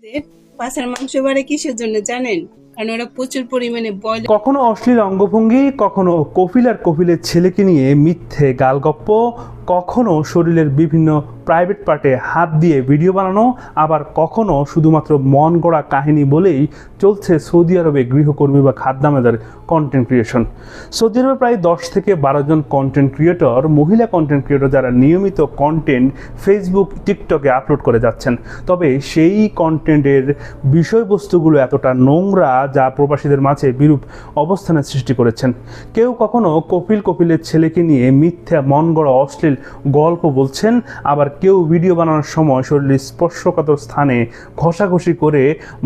মহিলাদের পাছার মাংস বাড়ে কিসের জন্য জানেন? কারণ ওরা প্রচুর পরিমাণে বয়ল। কখনো অশ্লীল অঙ্গভঙ্গি, কখনো কপিল আর কপিলের ছেলেকে নিয়ে মিথ্যে গালগপ্প, কখনো শরীরের বিভিন্ন প্রাইভেট পার্টে হাত দিয়ে ভিডিও বানানো, আবার কখনো শুধুমাত্র মন গড়া কাহিনী বলেই চলছে সৌদি আরবে গৃহকর্মী বা খাদ্যামেদের কন্টেন্ট ক্রিয়েশন। সৌদি আরবে প্রায় 10 থেকে 12 জন কন্টেন্ট ক্রিয়েটর, মহিলা কন্টেন্ট ক্রিয়েটর যারা নিয়মিত কন্টেন্ট ফেসবুক, টিকটকে আপলোড করে যাচ্ছেন। তবে সেই কন্টেন্টের বিষয়বস্তুগুলো এতটা নোংরা যা প্রবাসীদের মাঝে বিরূপ অবস্থানের সৃষ্টি করেছেন। কেউ কখনো কপিলের ছেলেকে নিয়ে মিথ্যা মন গড়া অশ্লীল গল্প বলছেন, আবার কেউ ভিডিও বানানোর সময় শরীরের স্পর্শকাতর স্থানে ঘষাঘষি করে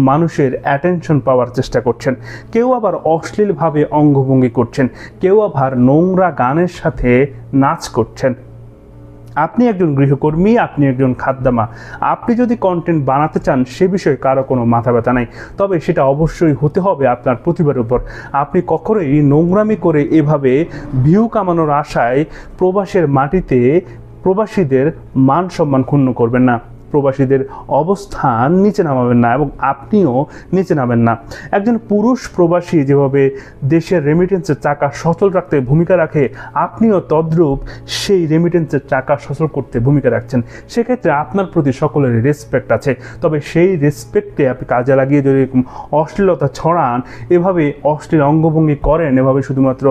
মানুষের অ্যাটেনশন পাওয়ার চেষ্টা করছেন। কেউ আবার অশ্লীলভাবে অঙ্গভঙ্গি করছেন, কেউ আবার নোংরা গানের সাথে নাচ করছেন। আপনি একজন গৃহকর্মী, আপনি একজন খাদ্যামা, আপনি যদি কন্টেন্ট বানাতে চান সে বিষয়ে কারো কোনো মাথা ব্যথা নাই, তবে সেটা অবশ্যই হতে হবে আপনার প্রতিভার উপর। আপনি কখনোই নোংরামি করে এভাবে ভিউ কামানোর আশায় প্রবাসের মাটিতে প্রবাসীদের মান সম্মান ক্ষুণ্ণ করবেন না, প্রবাসীদের অবস্থান নিচে নামাবেন না এবং আপনিও নিচে নামেন না। একজন পুরুষ প্রবাসী যেভাবে দেশের রেমিটেন্সের চাকা সচল রাখতে ভূমিকা রাখে, আপনিও তদ্রূপ সেই রেমিটেন্সের চাকা সচল করতে ভূমিকা রাখছেন। সেক্ষেত্রে আপনার প্রতি সকলের রেসপেক্ট আছে, তবে সেই রেসপেক্টে আপনি কাজে লাগিয়ে যদি এরকম অশ্লীলতা ছড়ান, এভাবে অশ্লীল অঙ্গভঙ্গি করেন, এভাবে শুধুমাত্র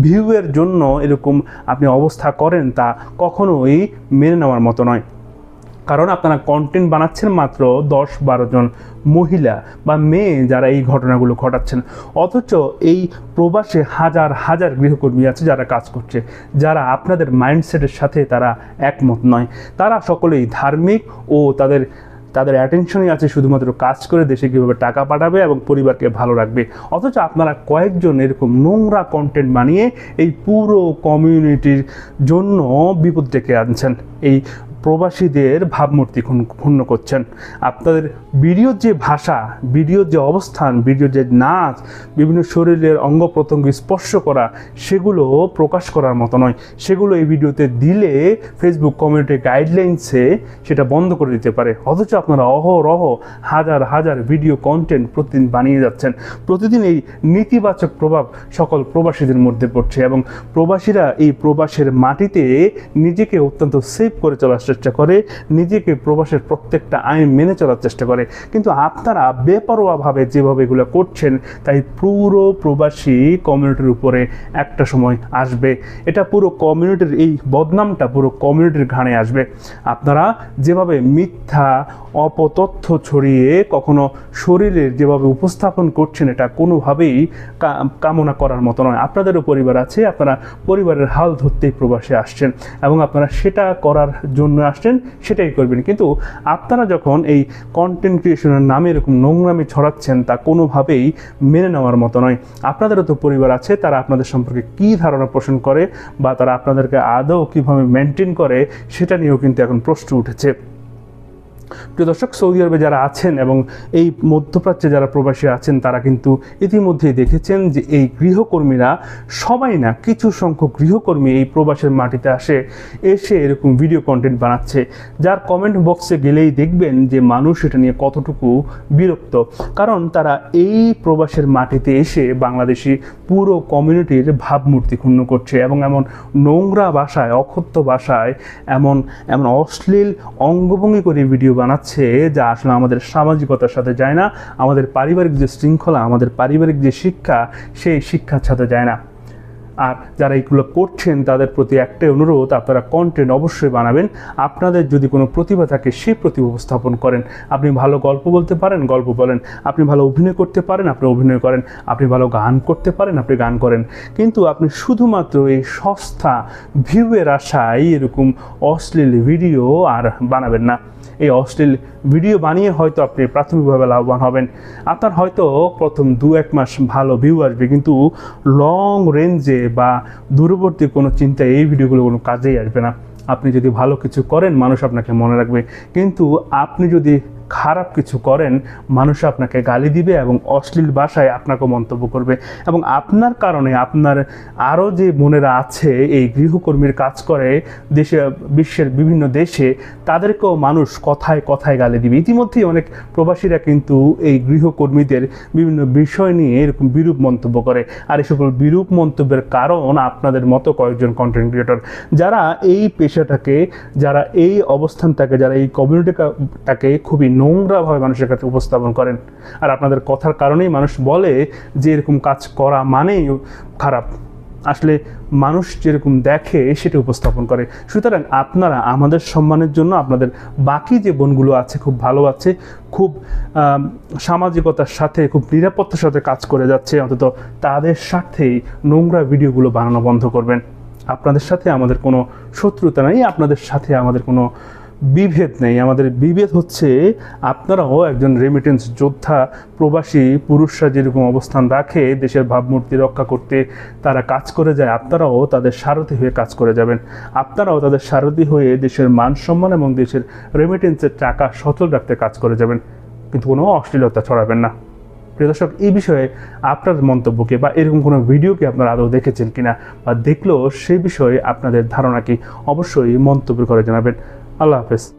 ভিউয়ের জন্য এরকম আপনি অবস্থা করেন, তা কখনোই মেনে নেওয়ার মতো নয়। কারণ আপনারা কন্টেন্ট বানাচ্ছেন মাত্র 10-12 জন মহিলা বা মেয়ে যারা এই ঘটনাগুলো ঘটাচ্ছেন, অথচ এই প্রবাসে হাজার হাজার গৃহকর্মী আছে যারা কাজ করছে, যারা আপনাদের মাইন্ডসেটের সাথে তারা একমত নয়। তারা সকলেই ধার্মিক ও তাদের অ্যাটেনশনই আছে শুধুমাত্র কাজ করে দেশে কীভাবে টাকা পাঠাবে এবং পরিবারকে ভালো রাখবে। অথচ আপনারা কয়েকজন এরকম নোংরা কন্টেন্ট বানিয়ে এই পুরো কমিউনিটির জন্য বিপদ ডেকে আনছেন, এই প্রবাসীদের ভাবমূর্তি ক্ষুণ্ণ করছেন। আপনাদের ভিডিওর যে ভাষা, ভিডিওর যে অবস্থান, ভিডিওর যে নাচ, বিভিন্ন শরীরের অঙ্গ প্রত্যঙ্গ স্পর্শ করা, সেগুলো প্রকাশ করার মতো নয়। সেগুলো এই ভিডিওতে দিলে ফেসবুক কমিউনিটি গাইডলাইন্সে সেটা বন্ধ করে দিতে পারে। অথচ আপনারা অহরহ হাজার হাজার ভিডিও কন্টেন্ট প্রতিদিন বানিয়ে যাচ্ছেন। প্রতিদিন এই নেতিবাচক প্রভাব সকল প্রবাসীদের মধ্যে পড়ছে এবং প্রবাসীরা এই প্রবাসের মাটিতে নিজেকে অত্যন্ত সেফ করে চলার চেষ্টা করে, নিজেকে প্রবাসের প্রত্যেকটা আইন মেনে চলার চেষ্টা করে। কিন্তু আপনারা বেপরোয়াভাবে যেভাবে এগুলো করছেন, তাই পুরো প্রবাসী কমিউনিটির উপরে একটা সময় আসবে। এটা পুরো কমিউনিটির, এই বদনামটা পুরো কমিউনিটির ঘাড়ে আসবে। আপনারা যেভাবে মিথ্যা অপতথ্য ছড়িয়ে কখনো শরীরের যেভাবে উপস্থাপন করছেন, এটা কোনোভাবেই কামনা করার মতো নয়। আপনাদেরও পরিবার আছে, আপনারা পরিবারের হাল ধরতেই প্রবাসে আসছেন এবং আপনারা সেটা করার জন্য আসছেন, সেটাই করবেন। কিন্তু আপনারা যখন এই কন্টেন্ট ক্রিয়েশনের নামে এরকম নোংরামি ছড়াচ্ছেন, তা কোনোভাবেই মেনে নেওয়ার মতো নয়। আপনাদেরও তো পরিবার আছে, তারা আপনাদের সম্পর্কে কী ধারণা পোষণ করে বা তারা আপনাদেরকে আদৌ কীভাবে মেনটেন করে, সেটা নিয়েও কিন্তু এখন প্রশ্ন উঠেছে। প্রিয় দর্শক, সৌদি আরবে যারা আছেন এবং এই মধ্যপ্রাচ্যে যারা প্রবাসী আছেন, তারা কিন্তু ইতিমধ্যেই দেখেছেন যে এই গৃহকর্মীরা সবাই না, কিছু সংখ্যক গৃহকর্মী এই প্রবাসের মাটিতে এসে এরকম ভিডিও কন্টেন্ট বানাচ্ছে, যার কমেন্ট বক্সে গেলেই দেখবেন যে মানুষ এটা নিয়ে কতটুকু বিরক্ত। কারণ তারা এই প্রবাসের মাটিতে এসে বাংলাদেশি পুরো কমিউনিটির ভাবমূর্তি ক্ষুণ্ণ করছে এবং এমন নোংরা ভাষায়, অকথ্য ভাষায়, এমন অশ্লীল অঙ্গভঙ্গি করে ভিডিও বানাচ্ছে যা আসলে আমাদের সামাজিকতার সাথে যায় না, আমাদের পারিবারিক যে শৃঙ্খলা, আমাদের পারিবারিক যে শিক্ষা, সেই শিক্ষার সাথে যায় না। আর যারা এইগুলো করছেন তাদের প্রতি একটাই অনুরোধ, আপনারা কন্টেন্ট অবশ্যই বানাবেন। আপনাদের যদি কোনো প্রতিভা থাকে সেই প্রতিভা উপস্থাপন করেন। আপনি ভালো গল্প বলতে পারেন, গল্প বলেন। আপনি ভালো অভিনয় করতে পারেন, আপনি অভিনয় করেন। আপনি ভালো গান করতে পারেন, আপনি গান করেন। কিন্তু আপনি শুধুমাত্র এই সস্তা ভিউয়ের আশায় এরকম অশ্লীল ভিডিও আর বানাবেন না। এই অশ্লীল ভিডিও বানিয়ে হয়তো আপনি প্রাথমিকভাবে লাভবান হবেন, আপনার হয়তো প্রথম 2-1 মাস ভালো ভিউ আসবে, কিন্তু লং রেঞ্জে বা দূরবর্তী কোনো চিন্তায় এই ভিডিওগুলো কোনো কাজেই আসবে না। আপনি যদি ভালো কিছু করেন, মানুষ আপনাকে মনে রাখবে, কিন্তু আপনি যদি খারাপ কিছু করেন, মানুষ আপনাকে গালি দিবে এবং অশ্লীল ভাষায় আপনাকে মন্তব্য করবে, এবং আপনার কারণে আপনার আরও যে বোনেরা আছে এই গৃহকর্মীর কাজ করে বিশ্বের বিভিন্ন দেশে, তাদেরকেও মানুষ কথায় কথায় গালি দিবে। ইতিমধ্যেই অনেক প্রবাসীরা কিন্তু এই গৃহকর্মীদের বিভিন্ন বিষয় নিয়ে এরকম বিরূপ মন্তব্য করে, আর এই সকল বিরূপ মন্তব্যের কারণ আপনাদের মতো কয়েকজন কন্টেন্ট ক্রিয়েটর, যারা এই পেশাটাকে, যারা এই অবস্থানটাকে, যারা এই কমিউনিটিটাকে খুবই নোংরাভাবে মানুষের কাছে উপস্থাপন করেন। আর আপনাদের কথার কারণেই মানুষ বলে যে এরকম কাজ করা মানেই খারাপ। আসলে মানুষ যেরকম দেখে সেটা উপস্থাপন করে। সুতরাং আপনারা আমাদের সম্মানের জন্য আপনাদের বাকি যে বোনগুলো আছে, খুব ভালো আছে, খুব সামাজিকতার সাথে, খুব নিরাপত্তার সাথে কাজ করে যাচ্ছে, অন্তত তাদের সাথেই নোংরা ভিডিওগুলো বানানো বন্ধ করবেন। আপনাদের সাথে আমাদের কোনো শত্রুতা নেই, আপনাদের সাথে আমাদের কোনো বিভেদ নেই। আমাদের বিভেদ হচ্ছে আপনারাও একজন রেমিটেন্স যোদ্ধা, প্রবাসী পুরুষরা যেরকম অবস্থান রাখে দেশের ভাবমূর্তি রক্ষা করতে, তারা কাজ করে যায়, আপনারাও তাদের সারথি হয়ে কাজ করে যাবেন। আপনারাও তাদের সারথি হয়ে দেশের মান সম্মান এবং দেশের রেমিটেন্সের টাকা সচল রাখতে কাজ করে যাবেন, কিন্তু কোনো অশ্লীলতা ছড়াবেন না। প্রিয় দর্শক, এই বিষয়ে আপনার মন্তব্যকে বা এরকম কোনো ভিডিওকে আপনারা আদৌ দেখেছেন কিনা, বা দেখলেও সেই বিষয়ে আপনাদের ধারণা কি, অবশ্যই মন্তব্য করে জানাবেন। আল্লাহ হাফেজ।